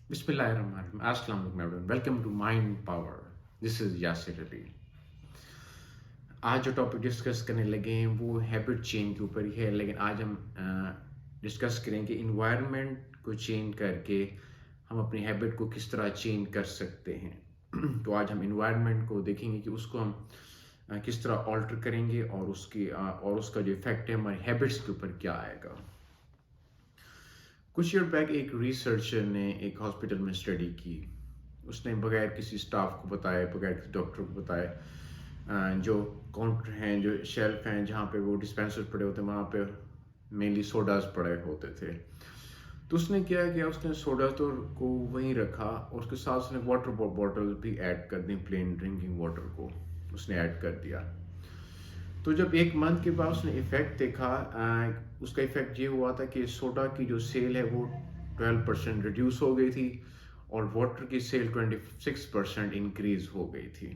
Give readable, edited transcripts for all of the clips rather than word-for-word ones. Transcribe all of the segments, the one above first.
Bismillahirrahmanirrahim. Assalamu alaikum everyone. Welcome to Mind Power. This is Yasir Ali. आज जो topic discuss करने लगे हैं वो हैबिट चेंज के ऊपर ही है, लेकिन आज हम डिस्कस करेंगे इन्वायरमेंट को चेंज करके हम अपनी हैबिट को किस तरह चेंज कर सकते हैं। तो आज हम इन्वायरमेंट को देखेंगे कि उसको हम किस तरह ऑल्टर करेंगे और उसका जो इफेक्ट है हमारी हैबिट्स के ऊपर क्या आएगा। कुछ ईयर बैक एक रिसर्चर ने एक हॉस्पिटल में स्टडी की। उसने बगैर किसी स्टाफ को बताए, बगैर किसी डॉक्टर को बताए, जो काउंटर हैं, जो शेल्फ हैं, जहाँ पे वो डिस्पेंसर पड़े होते हैं, वहाँ पे मेनली सोडाज पड़े होते थे। तो उसने क्या किया, उसने सोडा तो को वहीं रखा और उसके साथ उसने वाटर बॉटल भी ऐड कर दी, प्लेन ड्रिंकिंग वाटर को उसने ऐड कर दिया। तो जब एक मंथ के बाद उसने इफेक्ट देखा, उसका इफेक्ट ये हुआ था कि सोडा की जो सेल है वो 12% रिड्यूस हो गई थी और वाटर की सेल 26% इंक्रीज हो गई थी।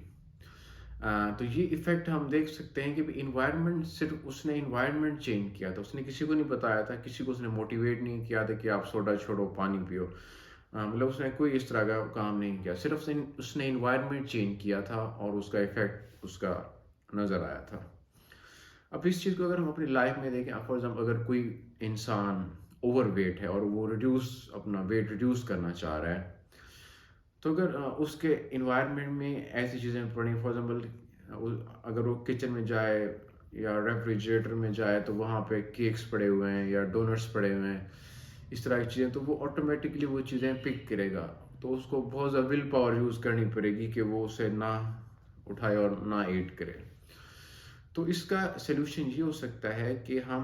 तो ये इफेक्ट हम देख सकते हैं कि इन्वायरमेंट, सिर्फ उसने इन्वायरमेंट चेंज किया था, उसने किसी को नहीं बताया था, किसी को उसने मोटिवेट नहीं किया था कि आप सोडा छोड़ो, पानी पियो। मतलब उसने कोई इस तरह का काम नहीं किया, सिर्फ उसने इन्वायरमेंट चेंज किया था और उसका इफेक्ट उसका नज़र आया था। अब इस चीज़ को अगर हम अपनी लाइफ में देखें, फॉर एग्जाम्पल अगर कोई इंसान ओवरवेट है और वो अपना वेट रिड्यूस करना चाह रहा है, तो अगर उसके इन्वायरमेंट में ऐसी चीज़ें पड़ी, फॉर एग्जाम्पल अगर वो किचन में जाए या रेफ्रिजरेटर में जाए तो वहाँ पे केक्स पड़े हुए हैं या डोनट्स पड़े हुए हैं, इस तरह की चीज़ें, तो वो ऑटोमेटिकली वो चीज़ें पिक करेगा। तो उसको बहुत ज़्यादा विल पावर यूज़ करनी पड़ेगी कि वो उसे ना उठाए और ना ईट करे। तो इसका सलूशन ये हो सकता है कि हम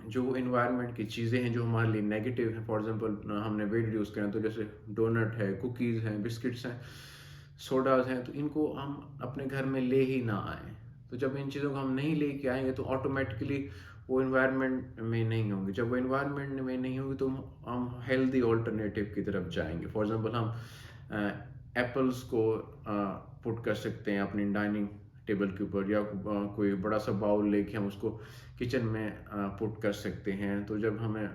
जो इन्वायरमेंट की चीज़ें हैं जो हमारे लिए नेगेटिव हैं, फॉर एग्जांपल हमने वेट रिड्यूस करना, तो जैसे डोनट है, कुकीज़ हैं, बिस्किट्स हैं, सोडाज हैं, तो इनको हम अपने घर में ले ही ना आए। तो जब इन चीज़ों को हम नहीं लेके आएंगे तो ऑटोमेटिकली वो इन्वायरमेंट में नहीं होंगे। जब वो इन्वायरमेंट में नहीं होंगे तो हम हेल्दी ऑल्टरनेटिव की तरफ जाएंगे। फॉर एग्जांपल हम एप्पल्स को पुट कर सकते हैं अपनी डाइनिंग टेबल के ऊपर, या कोई बड़ा सा बाउल लेके हम उसको किचन में पुट कर सकते हैं। तो जब हमें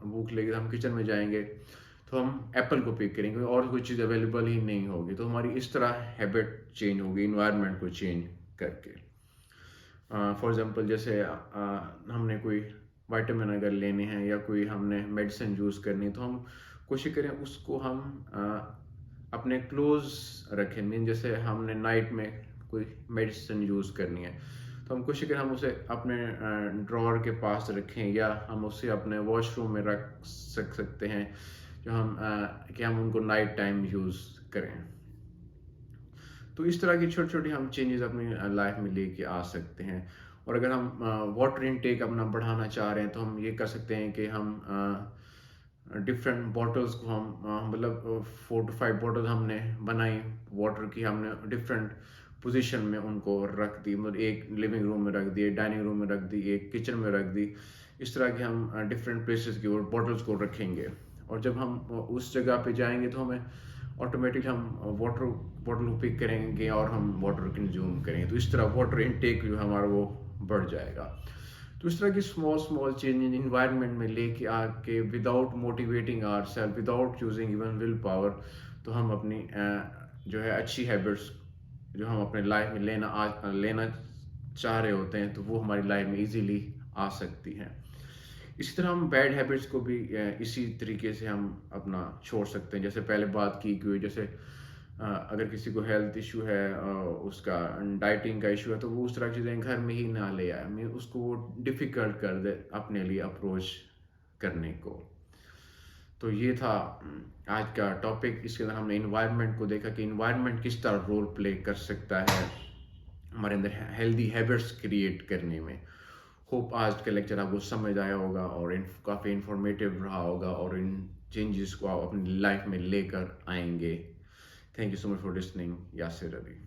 भूख लगी तो हम किचन में जाएंगे तो हम एप्पल को पिक करेंगे और कोई चीज़ अवेलेबल ही नहीं होगी। तो हमारी इस तरह हैबिट चेंज होगी इन्वायरमेंट को चेंज करके। फॉर एग्जांपल जैसे हमने कोई विटामिन अगर लेने हैं या कोई हमने मेडिसिन यूज़ करनी है, तो हम कोशिश करें उसको हम अपने क्लोज रखें। मीन जैसे हमने नाइट में कोई मेडिसिन यूज़ करनी है तो हम कोशिश करें हम उसे अपने ड्रॉअर के पास रखें, या हम उसे अपने वॉशरूम में रख सकते हैं, जो कि हम उनको नाइट टाइम यूज़ करें। तो इस तरह की छोटी छोटी हम चेंजेस अपनी लाइफ में लेके आ सकते हैं। और अगर हम वाटर इनटेक अपना बढ़ाना चाह रहे हैं तो हम ये कर सकते हैं कि हम डिफरेंट बॉटल्स को हम मतलब 4 to 5 बॉटल हमने बनाई वाटर की, हमने डिफरेंट पोजीशन में उनको रख दी, मतलब एक लिविंग रूम में रख दी, एक डाइनिंग रूम में रख दी, एक किचन में रख दी। इस तरह के हम डिफरेंट प्लेसेस की बॉटल्स को रखेंगे और जब हम उस जगह पे जाएंगे तो हमें ऑटोमेटिक हम वाटर बॉटल को पिक करेंगे और हम वाटर कंज्यूम करेंगे। तो इस तरह वाटर इनटेक जो हमारा वो बढ़ जाएगा। तो इस तरह की small small change in environment में लेके आके, without motivating ourselves, without using even will power, तो हम अपनी जो है अच्छी हैबिट्स जो हम अपने लाइफ में लेना चाह रहे होते हैं तो वो हमारी लाइफ में इजीली आ सकती हैं। इसी तरह हम बैड हैबिट्स को भी इसी तरीके से हम अपना छोड़ सकते हैं। जैसे पहले बात की कि जैसे अगर किसी को हेल्थ इशू है, उसका डाइटिंग का इशू है, तो वो उस तरह की चीज़ें घर में ही ना ले आए, उसको वो डिफ़िकल्ट कर दे अपने लिए अप्रोच करने को। तो ये था आज का टॉपिक। इसके अंदर हमने इन्वायरमेंट को देखा कि इन्वायरमेंट किस तरह रोल प्ले कर सकता है हमारे अंदर हेल्दी हैबिट्स क्रिएट करने में। होप आज का लेक्चर आपको समझ आया होगा और काफ़ी इंफॉर्मेटिव रहा होगा और इन चेंजेस को आप अपनी लाइफ में लेकर आएंगे। Thank you so much for listening. Yasir Ali.